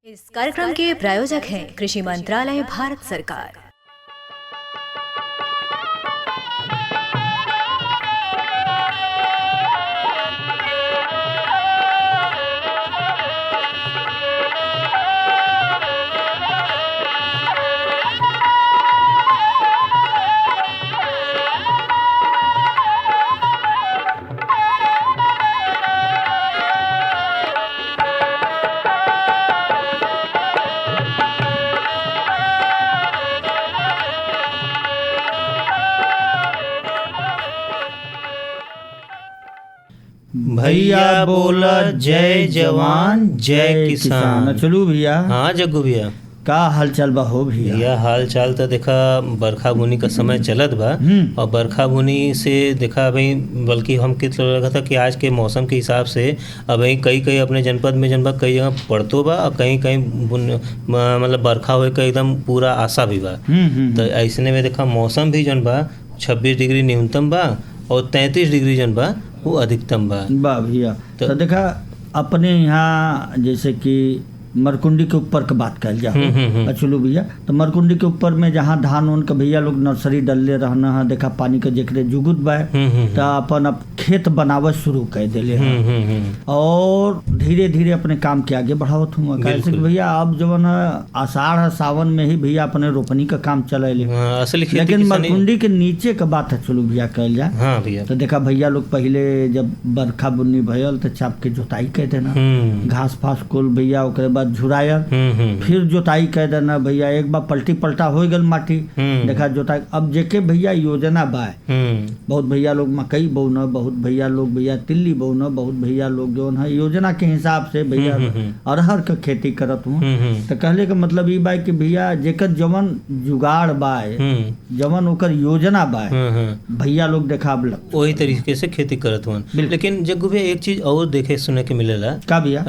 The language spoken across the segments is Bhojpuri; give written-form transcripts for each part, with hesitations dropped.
इस कार्यक्रम के प्रायोजक हैं कृषि मंत्रालय, भारत सरकार। भैया बोला जय जवान जय किसान। चलू भैया। हाँ जग्गू भैया, का हाल चाल बा हो भैया? भैया हाल चाल तो देखा बरखा बुनी का समय चलत बा और बरखा बुनी से देखा अभी बल्कि हम कित लगा था कि आज के मौसम के हिसाब से अभी कई अपने जनपद में जनपद कई जगह पड़तो बा और कहीं मतलब बरखा होए का एकदम पूरा आशा भी बा। तो ऐसने में देखा मौसम भी जन बा 26 डिग्री न्यूनतम बा और 33 डिग्री जन बा वो अधिकतम बा भैया। तो देखा अपने यहाँ जैसे कि मरकुंडी के ऊपर का बात कर जाओ चलो भैया। तो मरकुंडी के ऊपर में जहाँ धान उन का भैया लोग नर्सरी डलले रहना है, देखा पानी के जेकरे जुगुत बा तो अपन अब खेत बनावत शुरू कर दिले और धीरे धीरे अपने काम के आगे बढ़ावत हुआ। कैसे भैया अब जो आषाढ़ सावन में ही भैया अपने रोपनी का काम चले। लेकिन मरकुंडी के नीचे का बात है चलो भैया कल जाए। तो देखा भैया लोग पहले जब बरखा बुन्नी भयल तो चाप के जोताई कर देना, घास फास कुल भैया ओकरे बाद झुराया, फिर जोताई कर देना भैया। एक बार पलटी पलटा हो गल माटी, देखा जोताई। अब जेके भैया योजना बा, बहुत भैया लोग मकई बोना, बहुत भैया लोग भैया तिल्ली बोना, बहुत भैया लोग जो है योजना के हिसाब से भैया अरहर के खेती करत हूँ। तो कहले का मतलब ये बा कि भैया जेकर जवन जुगाड़ बा, जवन ओकर योजना बा, भैया लोग देखा अब वही तरीके से खेती करत हुआ। लेकिन जग्गू भैया एक चीज और देखे सुने के मिलेला का भैया,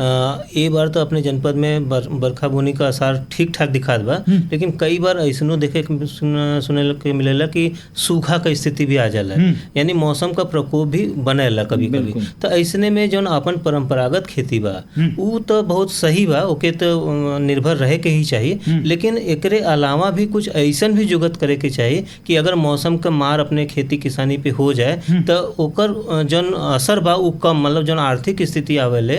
ये बार तो अपने जनपद में बरखा बुनी का असर ठीक ठाक दिखात बा, लेकिन कई बार ऐसनो देखे सुने के मिलेला कि सूखा का स्थिति भी आ जाला, यानी मौसम का प्रकोप भी बनेला कभी कभी। तो ऐसने में जो अपन परंपरागत खेती बा वो तो बहुत सही बा, ओके तो निर्भर रहे के ही चाहिए। लेकिन एकरे अलावा भी कुछ ऐसन भी जुगत करे के चाहिए कि अगर मौसम का मार अपने खेती किसानी पे हो जाए तो ओकर जन असर बा वो कम, मतलब जन आर्थिक स्थिति आवेले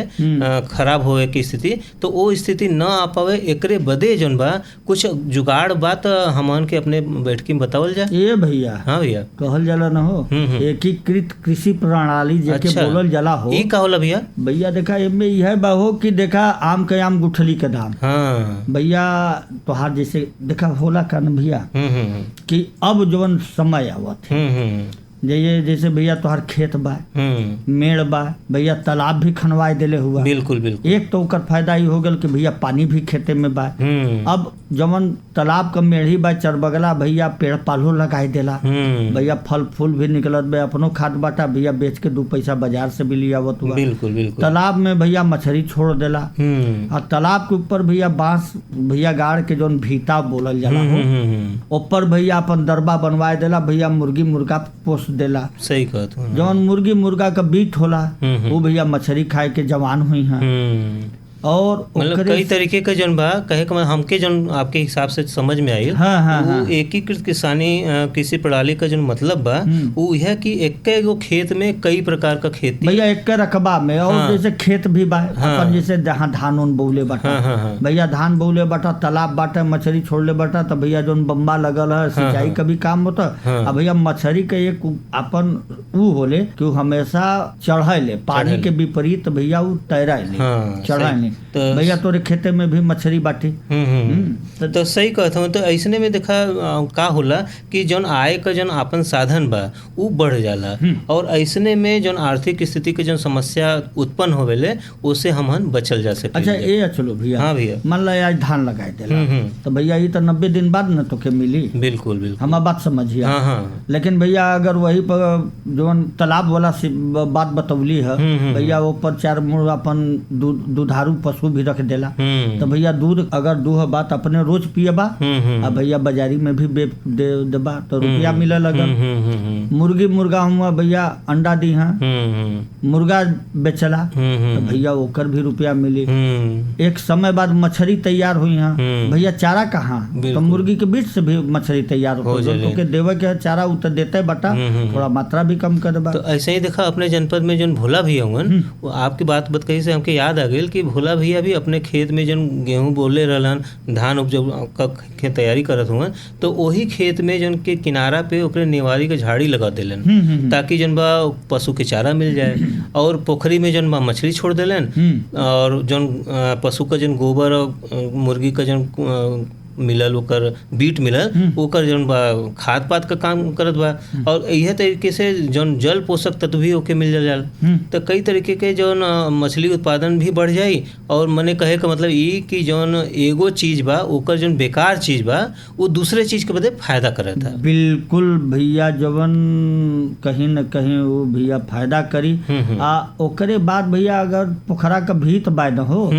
खराब होए की स्थिति, तो वो स्थिति न आ पावे। एकरे बदे जन बा कुछ जुगाड़ बात हमन के अपने बैठकी में बतावल जाए। ये भैया हाँ भैया कहल जाला न हो एकीकृत कृषि प्रणाली जेके बोलल जाला हो। ई का होला भैया? भैया देखा इनमें यह बा हो कि देखा आम के आम गुठली के दाम। हाँ भैया तोहार जैसे देखा होला का न भैया कि अब जवन समय आवत है जैसे भैया तोहार खेत बा, मेड़ बा, भैया तालाब भी खनवाए देले हुआ। बिल्कुल बिल्कुल। एक तो ओकर फायदा ही हो गल कि भैया पानी भी खेते में बा। अब जवन तालाब का मेढ़ी बा चरबगला भैया पेड़ पालो लगाई देला, भैया फल फूल भी निकलत बा, अपनो खाद बाटा भैया बेच के 2 पैसा बाजार से भी लियावत हुआ। बिल्कुल बिल्कुल। तालाब में भैया मछली छोड़ देला और तालाब के ऊपर भैया बांस भैया गाड़ के जौन भीता बोलल जाला हो ऊपर भैया अपन दरबा बनवाए देला, भैया मुर्गी मुर्गा पोस देला। सही कहत हूँ। जौन मुर्गी मुर्गा का बीट होला वो भैया मछली खाए के जवान हुई हैं। और मतलब कई तरीके का जन बा कहे कि हमके जन आपके हिसाब से समझ में आई। वो एकीकृत किसानी कृषि प्रणाली का जन मतलब बा वो यह कि एक गो खेत में कई प्रकार का खेती भैया एक रकबा में और जैसे खेत भी बा अपन जैसे जहाँ धान उन बोले बाटा भैया धान बोले बाटा तालाब बाटा मछली छोड़ले बाटा तो भैया जो बम्बा लगल है सिंचाई का भी काम होता। अब भैया मछली का एक अपन वो होले कि हमेशा चढ़े ले पानी के विपरीत भैया वो तैरा ले चढ़ा ले तो भैया तोरे खेते में भी मछली बाटी। तो सही कहता हूँ। तो ऐसने में देखा का होला कि जौन आय का जौन आपन साधन बा वो बढ़ जाला और ऐसने में जौन आर्थिक स्थिति के जौन समस्या उत्पन्न होवेले उससे हमन बचल जा सके। अच्छा ये चलो भैया। हाँ भैया मान ला आज धान लगाए देला तो भैया ये तो 90 दिन बाद न तो के मिली। बिल्कुल बिल्कुल हमारा बात समझिए। हाँ। लेकिन भैया अगर वही पर जौन तालाब वाला बात बतौली है भैया वो पर 4 मुड़ अपन दुधारू पशु भी रख देला। तो भैया दूध अगर दूह बात अपने रोज पिएबा आ भैया बाजारी में भी दे देबा तो रुपया मिले लगा। मुर्गी मुर्गा हुआ भैया अंडा दी हैं, मुर्गा बेचला तो भैया ओकर भी रुपया मिली। एक समय बाद मछली तैयार हुई हैं भैया, चारा कहाँ, तो मुर्गी के बीच से भी मछली तैयार हो के देवे के चारा उतर देते बटा, थोड़ा मात्रा भी कम कर देबा। तो ऐसे ही देखा अपने जनपद में जो भोला भैया हुआ वो आपकी बात कही से हमके याद आ गई कि भोला भैया भी अपने खेत में जन गेहूं बोले रहलन, धान उपज का तैयारी करत हुआ, तो वही खेत में जन के किनारा पे ओकरे नेवारी के झाड़ी लगा देलन ताकि जन बा पशु के चारा मिल जाए। और पोखरी में जन बा मछली छोड़ देलन और जन पशु का जन गोबर और मुर्गी का जन मिलल ओकर बीट मिलल ओकर जौन बा खाद पात का काम करत बा। और यह तरीके से जौन जल पोषक तत्व भी ओके मिल जाला तो कई तरीके के जौन मछली उत्पादन भी बढ़ जाई। और मने कहे का मतलब ई कि जौन एगो चीज बा ओकर जौन बेकार चीज बा वो दूसरे चीज के बदले फायदा करत है। बिल्कुल भैया, जवन कहीं न कहीं वो भैया फायदा करी। आ ओकरे बाद भैया अगर पोखरा का भीत बाय न हो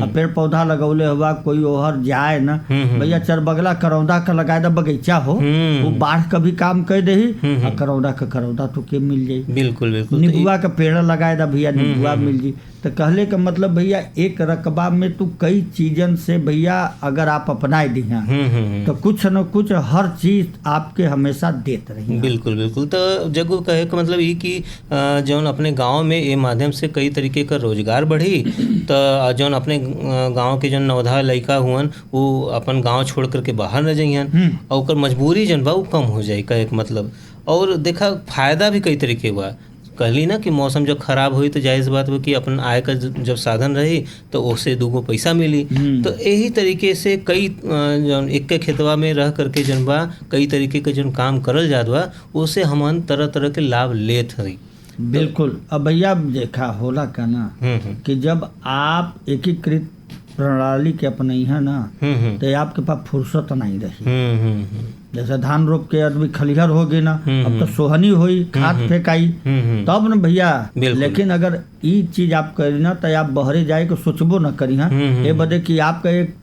पेड़ पौधा लगौले हुआ कोई ओहर जाए न भैया, चरबगला करौदा का लगाए दा बगीचा हो वो बाढ़ का भी काम कर दे ही करौदा का करौदा तो के मिल जाई। बिल्कुल बिल्कुल। नींबुआ का पेड़ लगाए दा भैया नींबुआ मिल जी। तो कहले का मतलब भैया एक रकबा में तू कई चीजन से भैया अगर आप अपनाए दी तो कुछ न कुछ हर चीज आपके हमेशा देते रही। बिल्कुल बिल्कुल। तो जगह कहे का मतलब ये कि जौन अपने गांव में ये माध्यम से कई तरीके का रोजगार बढ़ी तो जौन अपने गांव के जौन नौधा लड़का हुअन वो अपन गांव छोड़ करके बाहर न जाइयन और ओकर मजबूरी जन बा वो कम हो जाए कहे का मतलब। और देखा फायदा भी कई तरीके बा, कहली ना कि मौसम जब खराब हुई तो जायज़ बात हुई कि अपन आय का जब साधन रही तो उससे दूगो पैसा मिली। तो यही तरीके से कई जन एक के खेतवा में रह करके जन बा कई तरीके के जन काम करल जात बा उससे हमन तरह तरह के लाभ लेत हई। बिल्कुल। अब भैया देखा होला का ना कि जब आप एकीकृत प्रणाली के अपनाई है ना तो आपके पास फुर्सत नहीं रही। जैसे धान रोप के आदमी खलिहर हो गए ना अब तो सोहनी हुई खाद फेंकाई तब न भैया। लेकिन अगर ई चीज आप करी ना तो आप बहरे जाए के सोचबो न करी हाँ ये बदे कि आपका एक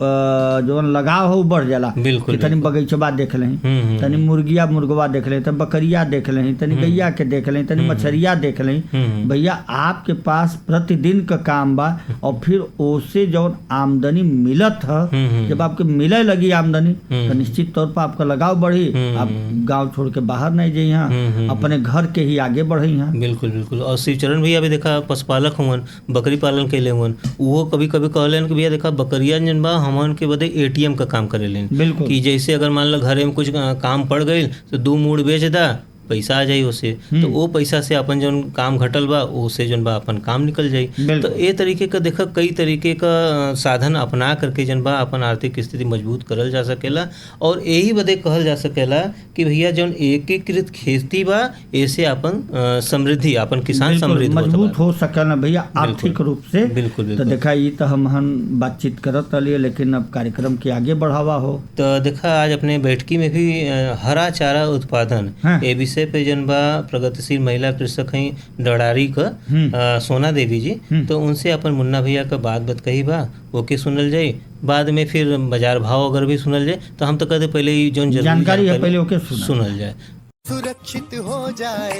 जो लगाव हो बढ़ जाला कि तनी बगीचवा देख लें, तनी मुर्गिया मुर्गवा देख लें, तनी बकरिया देख लें, तनी गैया के देख लें, तनी मछरिया देख लें। भैया आपके पास प्रतिदिन का काम बा और फिर उससे जो आमदनी मिलत है जब आपके मिले लगी आमदनी तो निश्चित तौर पर आपका लगाव बढ़ी, आप गांव छोड़ के बाहर नहीं जाइए यहाँ अपने घर के ही आगे बढ़े यहाँ। बिल्कुल बिल्कुल। और शिवचरण भैया भी देखा पशुपालक हुवन, बकरी पालन कैले हुवन, वो कभी कभी कहलन कि भैया देखा बकरिया जन बा हमन के बदे एटीएम का काम करेलेन। बिल्कुल। कि जैसे अगर मान लो घरे में कुछ काम पड़ गई तो 2 मूड़ बेच दा पैसा आ जाई उससे तो वो पैसा से अपन जौन काम घटल बा उससे जौन बा अपन काम निकल जाई। तो ये तरीके का देखा कई तरीके का साधन अपना करके जन बा अपन आर्थिक स्थिति मजबूत करल जा सकेला। और यही बदे कहल जा सकेला कि भैया जौन एकीकृत खेती बा ऐसे अपन समृद्धि अपन किसान समृद्ध मजबूत हो सकेला भैया आर्थिक रूप से। बिल्कुल। तो देखा ये तो हम बातचीत करत रहिए लेकिन अब कार्यक्रम के आगे बढ़ावा हो तो देखा आज अपने बैठकी में भी हरा चारा उत्पादन ये विषय पे जन बा प्रगतिशील महिला कृषक हैं डडारी का सोना देवी जी तो उनसे अपन मुन्ना भैया का बात कही बा ओके सुनल जाए। बाद में फिर बाजार भाव अगर भी सुनल जाए तो हम तो कहते पहले ही जो जानकारी है पहले ओके सुनल जाए। सुरक्षित हो जाए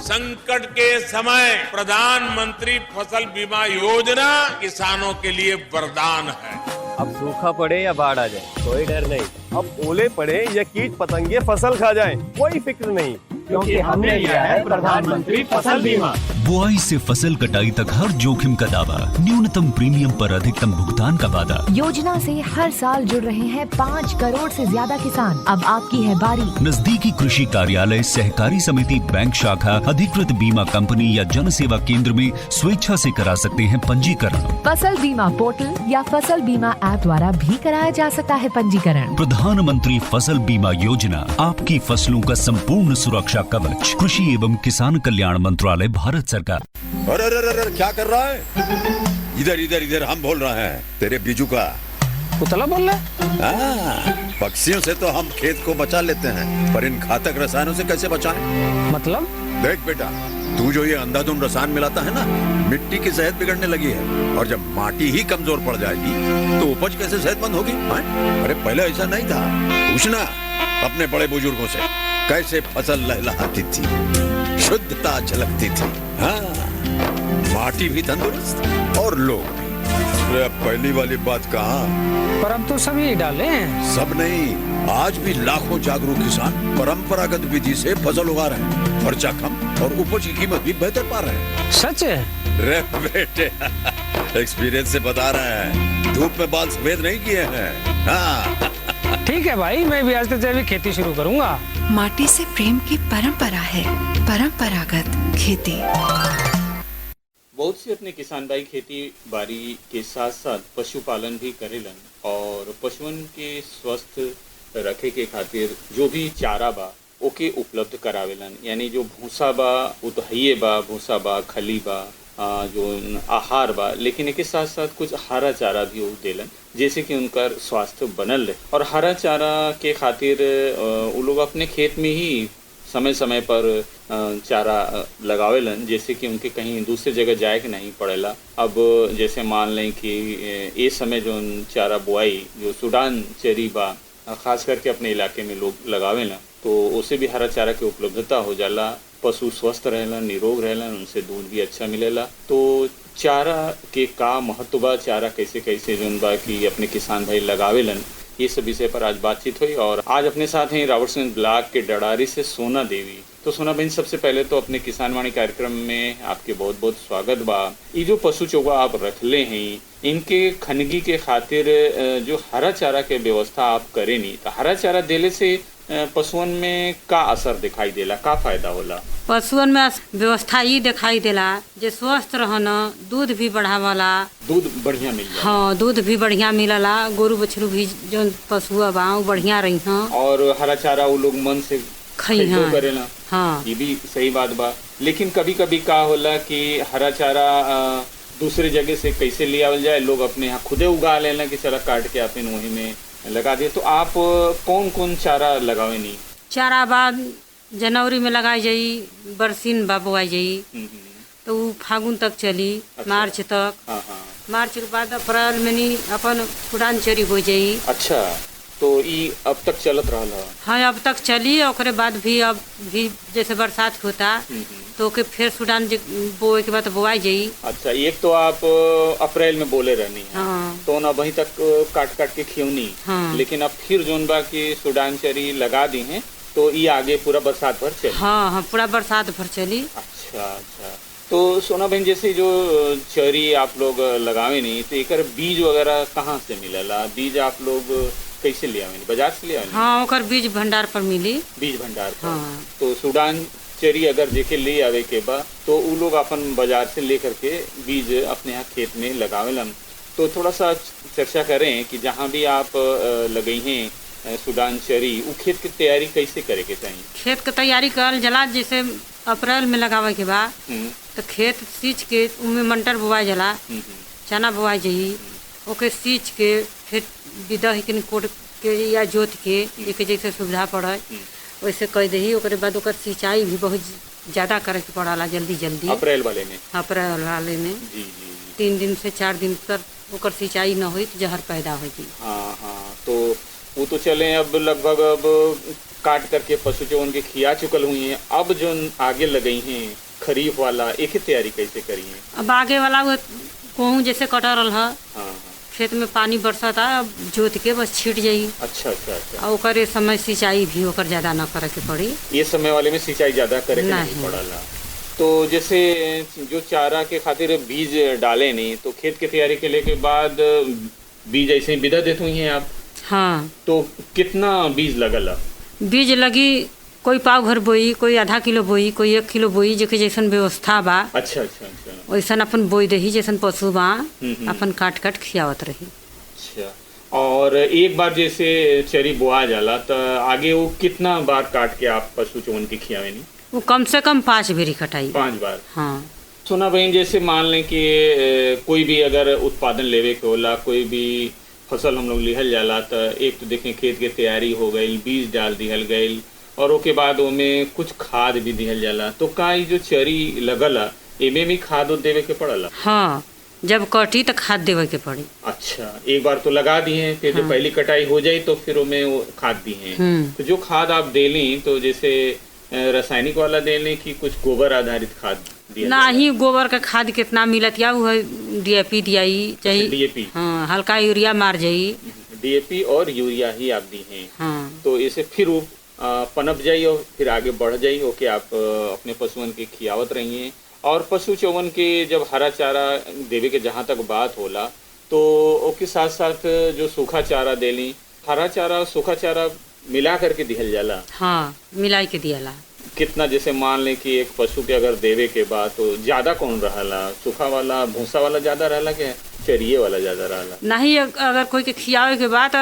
संकट के समय प्रधानमंत्री फसल बीमा योजना किसानों के लिए वरदान है। अब सूखा पड़े या बाढ़ आ जाए कोई डर नहीं, अब ओले पड़े या कीट पतंगे फसल खा जाए कोई फिक्र नहीं, क्योंकि हमने लिया है प्रधानमंत्री फसल बीमा। बुआई से फसल कटाई तक हर जोखिम का दावा, न्यूनतम प्रीमियम पर अधिकतम भुगतान का वादा। योजना से हर साल जुड़ रहे हैं 5 करोड़ से ज्यादा किसान। अब आपकी है बारी। नजदीकी कृषि कार्यालय, सहकारी समिति, बैंक शाखा, अधिकृत बीमा कंपनी या जन सेवा केंद्र में स्वेच्छा से करा सकते हैं पंजीकरण। फसल बीमा पोर्टल या फसल बीमा ऐप द्वारा भी कराया जा सकता है पंजीकरण। प्रधानमंत्री फसल बीमा योजना आपकी फसलों का संपूर्ण सुरक्षा कवच। कृषि एवं किसान कल्याण मंत्रालय, भारत सरकार। अरे क्या कर रहा है? इधर इधर इधर हम बोल रहे हैं तेरे बीजू का। उतला बोल रहा है? पक्षियों से तो हम खेत को बचा लेते हैं, पर इन घातक रसायनों से कैसे बचाएं? मतलब? देख बेटा, तू जो ये अंधाधुंध रसायन मिलाता है ना, मिट्टी की सेहत बिगड़ने लगी है। और जब माटी ही कमजोर पड़ जाएगी तो उपज कैसे सेहतमंद होगी? अरे पहले ऐसा नहीं था। पूछना अपने बड़े बुजुर्गों से, कैसे फसल लहलहाती थी, शुद्धता झलकती थी। हाँ, माटी भी तंदुरुस्त और लोग भी। अरे अब पहली वाली बात कहाँ? पर अब तो सभी डाले हैं। सब नहीं, आज भी लाखों जागरूक किसान परंपरागत विधि से फसल उगा रहे हैं। खर्चा कम और उपज की कीमत भी बेहतर पा रहे हैं। सच है? रे बेटे, एक्सपीरियंस से बता रहे हैं, धूप में बाल सफेद नहीं किए हैं। हाँ। ठीक है भाई, मैं भी आज से जैविक खेती शुरू करूंगा। माटी से प्रेम की परंपरा है, परंपरागत खेती। बहुत से अपने किसान भाई खेती बाड़ी के साथ साथ पशुपालन भी करेलन और पशुअन के स्वस्थ रखे के खातिर जो भी चारा बा ओके उपलब्ध करावेलन। यानी जो भूसा बा वो तो हइये बा, भूसा बा, खली बा, जो आहार बा, लेकिन एक साथ साथ कुछ हरा चारा भी वो देलन जैसे कि उनका स्वास्थ्य बनल रहे। और हरा चारा के खातिर वो लोग अपने खेत में ही समय समय पर चारा लगावेलन जैसे कि उनके कहीं दूसरी जगह जाए के नहीं पड़ेला। अब जैसे मान लें कि ये समय जो चारा बुआई जो सूडान चेरी बा खास करके अपने इलाके में लोग लगावेला, तो उसे भी हरा चारा की उपलब्धता हो जाला। पशु स्वस्थ रहेला, निरोग रहेला, उनसे दूध भी अच्छा मिलेला। तो चारा के का महत्व बा, चारा कैसे कैसे जोन बा कि अपने किसान भाई लगावेलन, ये सब विषय पर आज बातचीत हुई। और आज अपने साथ हैं रावर्टसगंज ब्लॉक के डडारी से सोना देवी। तो सोना बहन, सबसे पहले तो अपने किसान वाणी कार्यक्रम में आपके बहुत बहुत स्वागत बा। ये जो पशु चौवा आप रखले हैं, इनके खनगी के खातिर जो हरा चारा के व्यवस्था आप करे नहीं, तो हरा चारा देले से पशुअन में का असर दिखाई देला, का फायदा होला? पशुअन में व्यवस्था ये दिखाई देला जे स्वस्थ रहना, दूध भी बढ़ावाला, दूध बढ़िया मिल जाला। हाँ, दूध भी बढ़िया मिलला, गोरु बछरू भी जो पशु बा बढ़िया रही हाँ। और हरा चारा वो लोग मन से खइहा करेला। हाँ, ये भी सही बात बा। लेकिन कभी कभी का होला कि हरा चारा दूसरे जगह से कैसे ले आवल जाए, लोग अपने यहाँ खुदे उगा लेना कि चला काट के अपन वहीं में लगा दिए। तो आप कौन कौन चारा लगावे नहीं? चारा बाद जनवरी में लगाई जाई, बरसीन बा बोआई जाई, तो वो फागुन तक चली। अच्छा। मार्च तक। हाँ हाँ। मार्च के बाद अप्रैल में नहीं अपन पुरान चरी हो जाई। अच्छा, तो ये अब तक चलत रहा? हाँ, अब तक चली। और बाद भी अब भी जैसे बरसात होता तो के फिर सूडान बोए के बाद बोआई जाई। अच्छा, एक तो आप अप्रैल में बोले रहनी है। हाँ। तो ना वहीं तक काट काट के खियौनी। हाँ। लेकिन अब फिर जोन बा की सूडान चरी लगा दी है, तो ये आगे पूरा बरसात भर चली। हाँ हाँ, पूरा बरसात भर चली। अच्छा अच्छा। तो सोना बहन, जैसे जो चरी आप लोग लगावे नहीं, तो एक बीज वगैरह कहाँ से मिलेला? बीज आप लोग कैसे ले आवे? बाजार से ले आवे? हाँ, ओकर बीज भंडार पर मिली। बीज भंडार पर। हाँ। तो सूडान चरी अगर जेके ले आवे के बा, तो वो लोग अपन बाजार से ले करके बीज अपने यहाँ खेत में लगावेलन। तो थोड़ा सा चर्चा करें कि जहाँ भी आप लगई हैं सूडान चरी, वो खेत की तैयारी कैसे करे के चाहिए? खेत की तैयारी करल जला, जैसे अप्रैल में लगावे के बाद तो खेत सींच के उनमें मटर बोआ जला, चना बोआ जाई, ओके सींच के फिर विदा के कोट के या जोत के एक जैसे सुविधा पड़े वैसे कह दही। ओकरे बाद ओकर सिंचाई भी बहुत ज़्यादा करे के पड़ाला, जल्दी जल्दी। अप्रैल वाले में? अप्रैल वाले में जी जी। 3 दिन से 4 दिन तक ओकर सिंचाई न हुई तो जहर पैदा होगी। हाँ हाँ। तो वो तो चले अब लगभग अब काट करके पशु जो उनके खिया चुकल हुई हैं, अब जो आगे लगई हैं खरीफ वाला, एक ही तैयारी कैसे करी है? अब आगे वाला वो कोहूँ जैसे कटरल है। हाँ। खेत में पानी बरसाता, अब जोत के बस छीट जाई। अच्छा अच्छा अच्छा। और ओकर समय सिंचाई भी ओकर ज्यादा न करे के पड़ी। ये समय वाले में सिंचाई ज्यादा करे के नहीं पड़ाला। तो जैसे जो चारा के खातिर बीज डाले नहीं, तो खेत की तैयारी के लिए के बाद बीज ऐसे ही विदा देते हुई हैं आप? हाँ। तो कितना बीज लगल? बीज लगी कोई पाव भर बोई, कोई आधा किलो बोई, कोई 1 किलो बोई, जेके जैसन व्यवस्था बा। अच्छा अच्छा अच्छा। वैसन अपन बोई दही, जैसन पशु बा अपन काट काट खियावत रही। अच्छा। और एक बार जैसे चरी बोआ जाला तो आगे वो कितना बार काट के आप पशु चौवन की खियावे नहीं? वो कम से कम 5 बेरी कटाई। 5 बार? हाँ। सोना बहन, जैसे मान लें कि कोई भी अगर उत्पादन लेवे के होला, कोई भी फसल हम लोग लिहल जाला तो एक तो देखें खेत के तैयारी हो गई, बीज डाल दिहल गई और ओके बाद ओमें कुछ खाद भी दिहल जाला। तो का ई जो चरी लगला एमे भी खाद देवे के पड़ला? हाँ, जब कटी तो खाद देवे के पड़ी। अच्छा, एक बार तो लगा दी है, फिर जब पहली कटाई हो जाए तो फिर ओमे वो खाद दी है। तो जो खाद आप देली तो जैसे रासायनिक वाला देली कि कुछ गोबर आधारित खाद दिया? ना ही गोबर का खाद कितना मिलत या वो DAP दियाई चाहिए। DAP? हाँ, हल्का यूरिया मार जाई। DAP और यूरिया ही आप दी हैं। हाँ। तो इसे फिर वो पनप जाई और फिर आगे बढ़ जाई। ओके, आप अपने पशुओं के खियावत रहिए। और पशु चौवन के जब हरा चारा देवे के जहाँ तक बात होला तो उसके साथ साथ जो सूखा चारा देली, हरा चारा सूखा चारा मिला करके दिहल जाला? हाँ, मिलाई के दियाला। कितना, जैसे मान लें कि एक पशु के अगर देवे के बाद तो ज्यादा कौन रहला, सूखा वाला भूसा वाला ज्यादा रहला कि चरिए वाला ज्यादा रहला? नहीं, अगर कोई के खियावे के बाद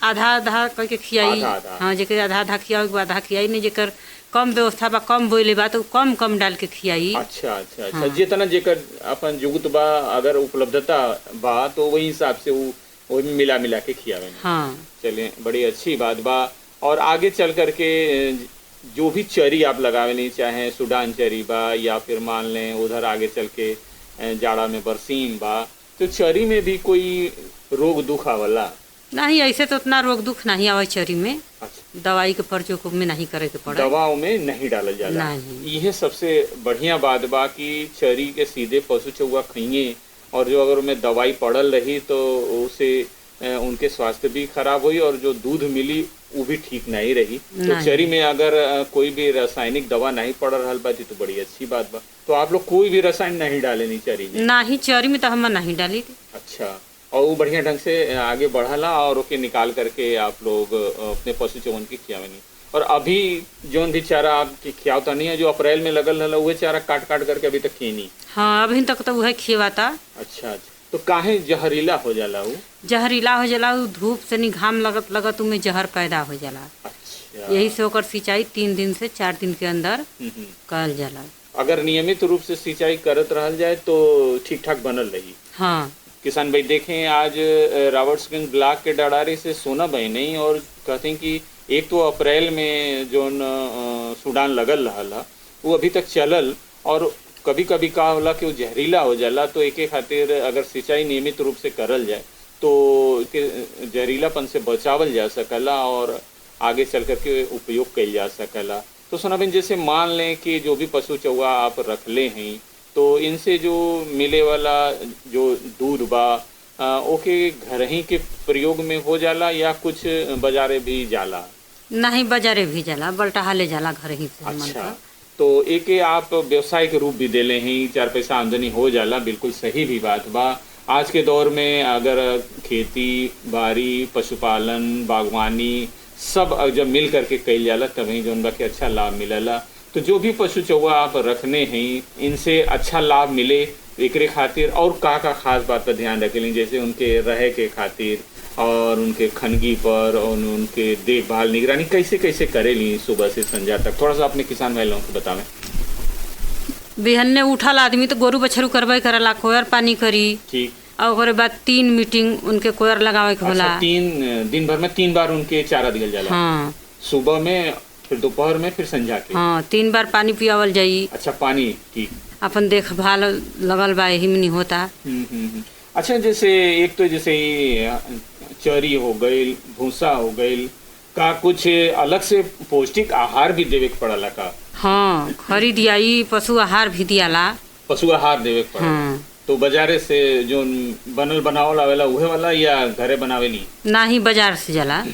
आधा आधा करके खियाई। हाँ, जेकर आधा आधा खियावे के बाद आधा खियाई, नहीं जेकर कम व्यवस्था बा कम बोले बा तो कम कम डाल के खियाई। अच्छा अच्छा अच्छा। जितना जेकर अपन जुगत बा अगर उपलब्धता बा तो वही हिसाब से वो मिला मिला के खियावे। हाँ, चलिए, बड़ी अच्छी बात बा। और आगे चल करके जो भी चरी आप लगावे नहीं, चाहे सूडान चरी बा या फिर मान लें उधर आगे चल के जाड़ा में बरसीम बा, तो चरी में भी कोई रोग दुख आवला? नहीं, ऐसे तो उतना रोग दुख नहीं आवे चरी में। अच्छा। दवाई के प्रयोग में नहीं करे के पड़ा, दवाओं में नहीं डाला जाला? नहीं। यह सबसे बढ़िया बात बा कि चरी के सीधे पशु चौवा खाइए और जो अगर उनमें दवाई पड़ल रही तो उसे उनके स्वास्थ्य भी खराब हुई और जो दूध मिली वो भी ठीक नहीं रही। तो चरी में अगर कोई भी रासायनिक दवा नहीं पड़ रहा बा तो बड़ी अच्छी बात बा। तो आप लोग कोई भी रसायन नहीं डाले नहीं चरी में? नहीं, चरी में तो हम नहीं डाली थी। अच्छा, और वो बढ़िया ढंग से आगे बढ़ला और ओके निकाल करके आप लोग अपने पशु चौवन की खियावेनी। और अभी जो भी चारा आपकी खियावता नहीं है, जो अप्रैल में लगल रहला वही चारा काट काट करके अभी तक खियनी? हाँ, अभी तक तो वही खियवाता। अच्छा अच्छा। तो काहे जहरीला हो जाला? वो जहरीला हो जाला, धूप से नहीं घाम लगत लगत उनमें जहर पैदा हो जाला। अच्छा। यही से ओकर सिंचाई 3 दिन से 4 दिन के अंदर करल जाला। अगर नियमित रूप से सिंचाई करत रहल जाए तो ठीक ठाक बनल रही। हाँ। किसान भाई देखें, आज रावर्ट्सगंज ब्लॉक के डडारी से सोना बहनी और कहते हैं कि एक तो अप्रैल में जो सूडान लगल रहा वो अभी तक चलल और कभी कभी का होला कि वो जहरीला हो जाला। तो एक खातिर अगर सिंचाई नियमित रूप से करल जाए तो जहरीलापन से बचावल जा सकला और आगे चल करके उपयोग कइल जा सकला। तो सोना बहन, जैसे मान लें कि जो भी पशु चौवा आप रखले हैं तो इनसे जो मिले वाला जो दूध बा ओके घर ही के प्रयोग में हो जाला या कुछ बाजारे भी जाला? नहीं, बाजारे भी जाला, बल्टा ले जाला घर ही से। अच्छा, तो एक आप व्यवसाय के रूप भी देले हैं, 4 पैसा आमदनी हो जाला, बिल्कुल सही भी बात बा। आज के दौर में अगर खेती बाड़ी पशुपालन बागवानी सब जब मिल करके कइल जाला तभी जौन बा के अच्छा लाभ मिलेला। तो जो भी पशु चौवा आप रखने हैं इनसे अच्छा लाभ मिले एकरे खातिर और का खास बात पर ध्यान रखें, जैसे उनके रहे के खातिर और उनके खनगी पर और उनके देखभाल निगरानी कैसे कैसे करेली सुबह से संध्या तक, थोड़ा सा अपने किसान भाई लोगों को बतावें। बिहन्ने उठल आदमी तो गोरू बछरू करबे करला, कोयर पानी करी, ठीक, और ओकरे बाद 3 मीटिंग उनके कोयर लगावे के होला। अच्छा, 3 दिन भर में 3 बार उनके चारा दिया जाला? हाँ, सुबह में, फिर दोपहर में, फिर संध्या के? हाँ, 3 बार पानी पियावल जाई। अच्छा, पानी, ठीक, अपन देखभाल लगल बा यही में नहीं होता। अच्छा, जैसे एक तो जैसे चरी हो गई, भूसा हो गई, का कुछ अलग से पौष्टिक आहार भी देवे के पड़ला का? हाँ, खरी दियाई, पशु आहार भी दियाला। पशु आहार देवे के पड़ला? हाँ। तो बाजारे से जो बनल बनावल आवेला उहे वाला या घरे बनावेली? नहीं, बाजार से जाला।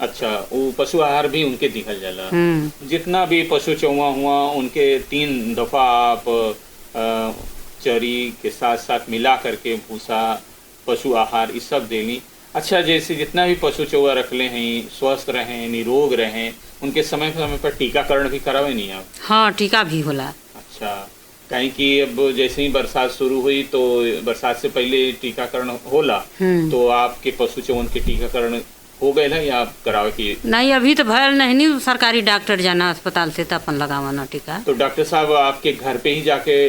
अच्छा, वो पशु आहार भी उनके दिखल जाला? जितना भी पशु चौवा हुआ उनके 3 दफा आप चरी के साथ साथ मिला करके भूसा पशु आहार ये सब देनी। अच्छा, जैसे जितना भी पशु चौवा रखले हैं स्वस्थ रहें निरोग रहें उनके समय पर टीकाकरण भी करावे नहीं आप? हाँ, टीका भी होला। अच्छा, कहीं कि अब जैसे ही बरसात शुरू हुई तो बरसात से पहले टीकाकरण होला, तो आपके पशु चौवन के टीकाकरण हो गए है या आप करावे की? नहीं, अभी तो भयल नहीं, सरकारी डॉक्टर जाना अस्पताल से तो अपन लगावाना टीका। तो डॉक्टर साहब आपके घर पे ही जाके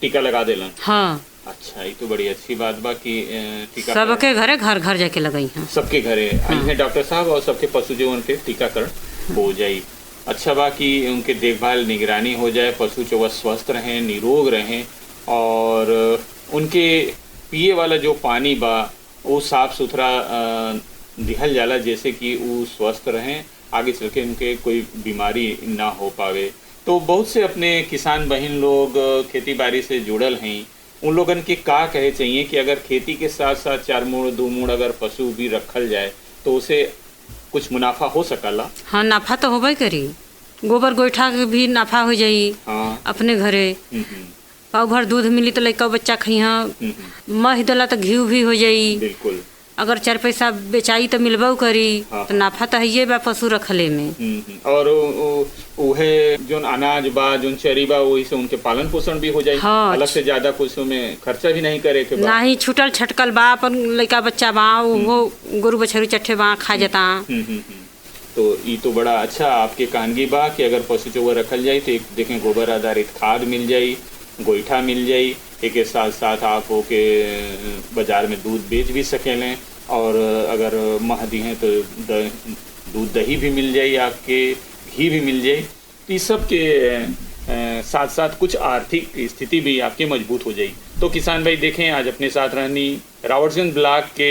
टीका लगा देलन? हाँ, अच्छा, ये तो बड़ी अच्छी बात बा कि टीका सबके घरे घर घर जाके लगाई हैं। सबके घरे आई हैं डॉक्टर साहब और सबके पशु जो उनके टीकाकरण हो जाए। अच्छा बा कि उनके देखभाल निगरानी हो जाए, पशु जो वह स्वस्थ रहें, निरोग रहें और उनके पिए वाला जो पानी बा वो साफ सुथरा दिहल जाला, जैसे कि वो स्वस्थ रहें, आगे चल के उनके कोई बीमारी ना हो पावे। तो बहुत से अपने किसान बहन लोग खेती बाड़ी से जुड़ल हैं, उन लोगन के का कहे चाहिए कि अगर खेती के साथ साथ 4 मूड़ 2 मूड़ अगर पशु भी रखल जाए तो उसे कुछ मुनाफा हो सकला? हाँ, नाफा तो होबे करी। गोबर गोईठा के भी नाफा हो जाई। हाँ। अपने घरे पाव भर दूध मिली तो लड़का बच्चा खइहा, मह दला तो घी भी हो जाई। बिल्कुल। अगर 4 पैसा बेचाई तो मिलबो करी। हाँ। तो नाफा तो है बा पशु रखले में। और उहे जोन अनाज बा जोन चरी बा वही से उनके पालन पोषण भी हो जाए। हाँ। अलग से ज्यादा कुछ में खर्चा भी नहीं करे के बा। ना ही छूटल छटकल बा, अपन लड़का बच्चा बा वो गोरु बछरू चट्ठे बा खा जाता। तो ये तो बड़ा अच्छा आपके कानगी बा कि अगर पशु चौवा रखल जाए तो एक देखें गोबर आधारित खाद मिल जाई, गोईठा मिल जाई, एक के साथ साथ आप ओके बाजार में दूध बेच भी सकें और अगर मह दी हैं तो दूध दही भी मिल जाए, आपके घी भी मिल जाए। तो इस सब के साथ साथ कुछ आर्थिक स्थिति भी आपकी मजबूत हो जाए। तो किसान भाई देखें, आज अपने साथ रहनी रावर्ट्सगंज ब्लॉक के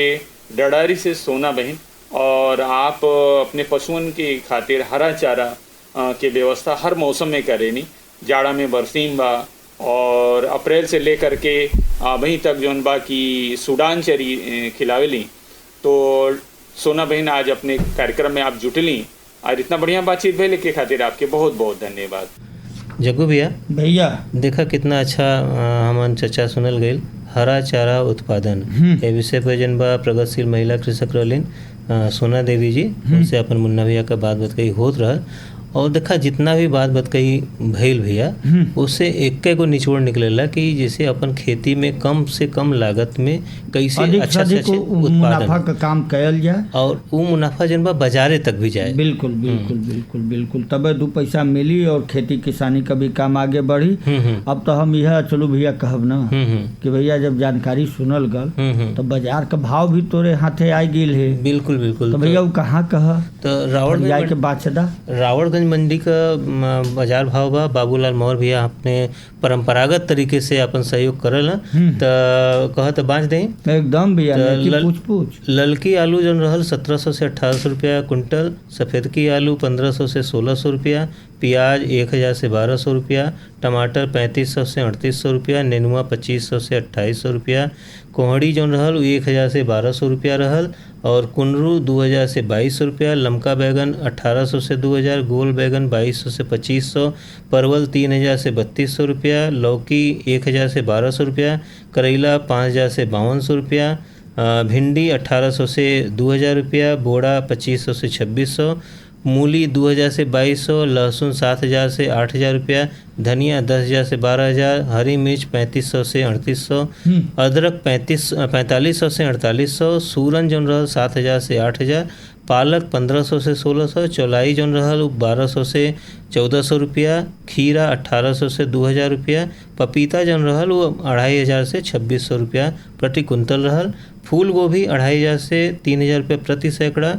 डडारी से सोना बहन, और आप अपने पशुओं के खातिर हरा चारा के व्यवस्था हर मौसम में करेनी, जाड़ा में बरसीम बा और अप्रैल से लेकर के वहीं तक जौन बा की सूडान चरी खिलावेली। तो सोना बहन आज अपने कार्यक्रम में आप जुटली और इतना बढ़िया बातचीत भइले के खातिर आपके बहुत बहुत धन्यवाद। जग्गू भैया भैया देखा कितना अच्छा हमन चर्चा सुनल गई हरा चारा उत्पादन ए विषय पर जन बा प्रगतिशील महिला कृषक रहलिन सोना देवी जी, उनसे अपन मुन्ना भैया का बात बताई होत रहा और देखा जितना भी बात बताई भइल भैया उससे एक को निचोड़ निकलेला कि जैसे अपन खेती में कम से कम लागत में कैसे अच्छा से अच्छा मुनाफा का काम कयल जाए और वो मुनाफा जन बा बाजारे तक भी जाए। बिल्कुल बिल्कुल बिल्कुल बिल्कुल, तबे 2 पैसा मिली और खेती किसानी का भी काम आगे बढ़ी। अब तो हम यह चलो भैया कहब ना कि भैया जब जानकारी सुनल गल तो बाजार का भाव भी तोरे हाथे आ गिल है। बिल्कुल बिल्कुल। तो भैया वो कहाँ कह तो रावड़गंज के बादशाह रावड़गंज मंडी का बाजार भाव बा बाबूलाल मौर्य भैया अपने परंपरागत तरीके से अपन सहयोग करल तो कहत बाँच दें एकदम भैया पूछ ललकी आलू जन रहल 1700 से 1800 रुपया कुंटल, सफ़ेद की आलू 1500 से 1600 रुपया, प्याज 1000 से 1200 रुपया, टमाटर 3500 से 3800 रुपया, नेनुआ 2500 से 2800 रुपया, कोहड़ी जौन रहल 1000 से 1200 रुपया रहल और कुंदरू 2000 से 2200 रुपया, लमका बैगन 1800 से 2000, गोल बैगन 2200 से 2500, परवल 3000 से 3200 रुपया, लौकी 1000 से 1200 रुपया, करेला 5000 से 5200 रुपया, भिंडी 1800 से 2000 रुपया, बोड़ा 2500 से 2600, मूली 2000 से 2200, लहसुन 7000 से 8000 रुपया, धनिया 10000 से 12000, हरी मिर्च 3500 से 3800, अदरक 4500 से 4800, सूरन जौन रहल 7000 से 8000, पालक 1500 से 1600, चौलाई जौन रहल 1200 से 1400 रुपया, खीरा 1800 से 2000 रुपया, पपीता जौन रहल वो 2500 से 2600 रुपया प्रति कुंतल रहल, फूल गोभी 2500 से 3000 रुपया प्रति सैकड़ा,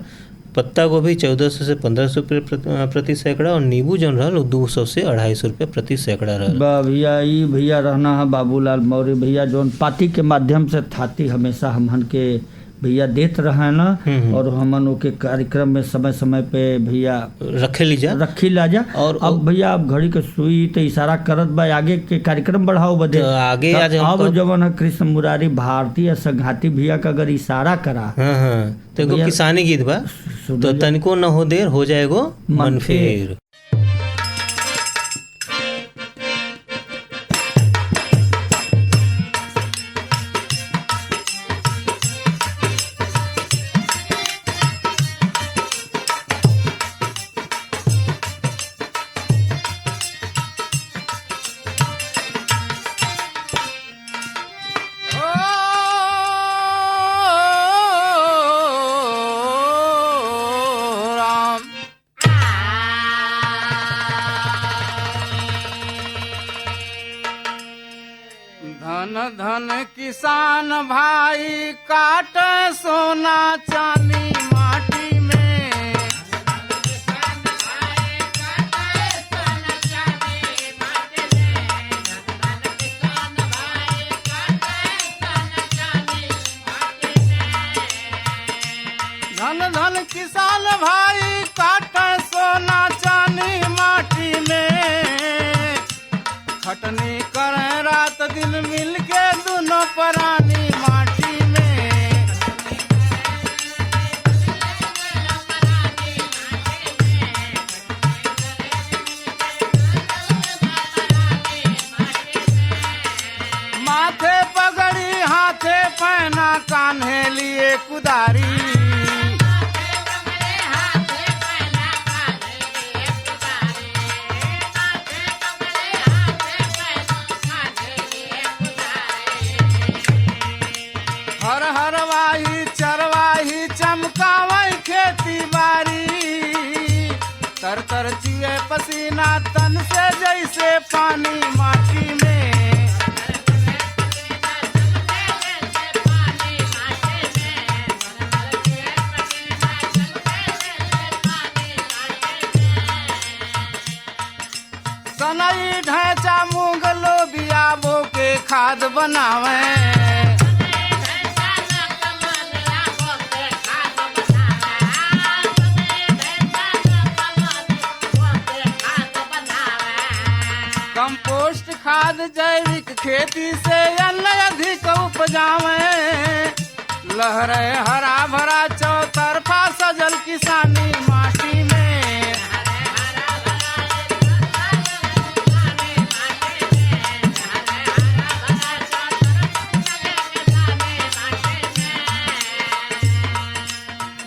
पत्ता गोभी 1400 से 1500 रुपये प्रति सैकड़ा और नींबू जौन रहल 200 से 250 रुपये प्रति सैकड़ा रहल। भैया ई भैया रहना है बाबूलाल मौर्य भैया जौन पार्टी के माध्यम से थाती हमेशा हमन के भैया देत रहे ना और हमन ओके कार्यक्रम में समय समय पे भैया रखी ला जा और अब भैया अब घड़ी के सुई तो इशारा करत बा आगे के कार्यक्रम बढ़ाओ बदे तो आगे आज अब जवन है कृष्ण मुरारी भारतीय संघाती भैया का अगर इशारा करा तो एगो किसानी गीत बा तो तनिको न हो देर हो जाएगो मन फेर। धन किसान भाई काट सोना चांदी माटी में। धन धन किसान भाई काट सोना चांदी माटी में। खटनी करे रात दिन मिल के दोनों प्राणी माटी में। माथे पगड़ी हाथे पहना कान्हे लिए कुदारी। हर हरवाही चरवाही चमकावई खेती बारी। तर तर चुए पसीना तन से जैसे पानी माटी में। सनई ढैचा मूंग लोबिया बो के खाद बनावे। कंपोस्ट खाद जैविक खेती से अन्न अधिक उपजावे। लहरे हरा भरा चौतरफा सजल किसानी माटी में।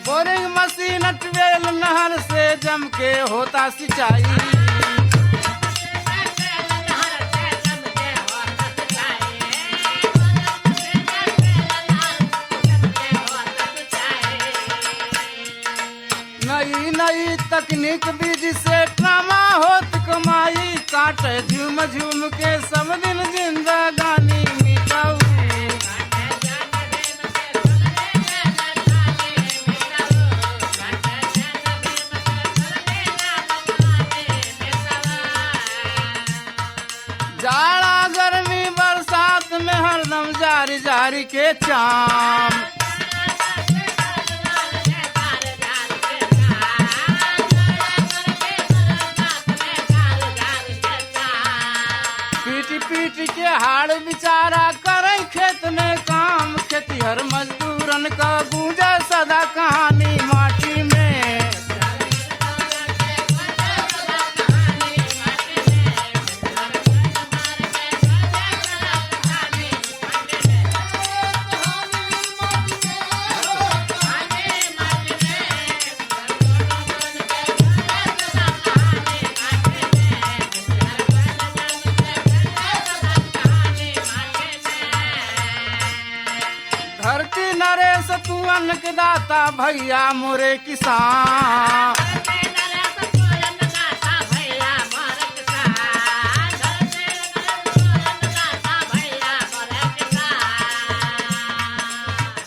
बोरिंग मशीन ट्यूबवेल नहर से जम के होता सिंचाई। नई नई तकनीक बीज से ट्रामा होत कमाई। काटे झूम झूम के सब दिन जिंदगानी मिटाऊ। जाड़ा गर्मी बरसात में हरदम जारी जारी के चाम। पीट पीट के हाड़ बिचारा करे खेत में काम। खेतीहर मजदूरन का गूंजे सदा कहानी माटी में। धरती नरेश तू अन्न के दाता भैया मोरे किसान।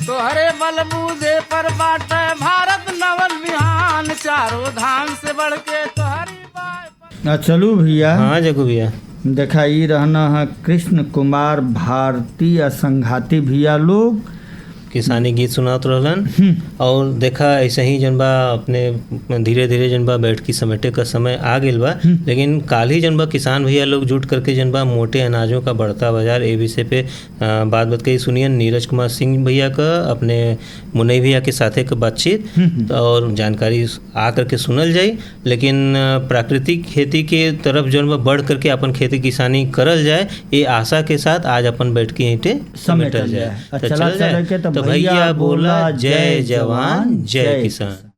तोहरे बलबूदे पर बाटे भारत नवल विहान। चारों धाम से बढ़ के तोहरी। चलू भैया। हाँ जगू भैया। देखा ही रहना है कृष्ण कुमार भारतीय संघाती भैया लोग किसानी गीत सुनात रहलन। और देखा ऐसे ही जनबा अपने धीरे धीरे जनबा बैठकी समेटे का समय आ गेल बा। लेकिन काल ही जनबा किसान भैया लोग जुट करके जनबा मोटे अनाजों का बढ़ता बाजार ए विषय पे बात कही सुनिए नीरज कुमार सिंह भैया का अपने मुनई भैया के साथे का बातचीत और जानकारी आ करके सुनल जाई। लेकिन प्राकृतिक खेती के तरफ जनबा बढ़ करके अपन खेती किसानी करल जाए ये आशा के साथ आज अपन बैठकी ईंटे समेटल जाए। तो चल जाए तो भैया बोला जय जवान जय किसान।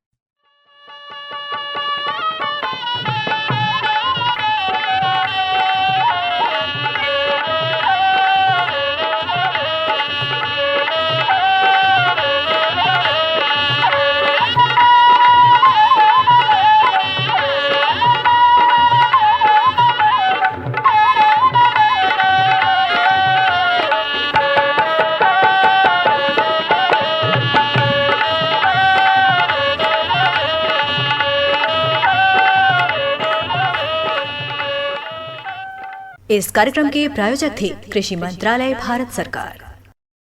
इस कार्यक्रम के प्रायोजक थे कृषि मंत्रालय भारत सरकार।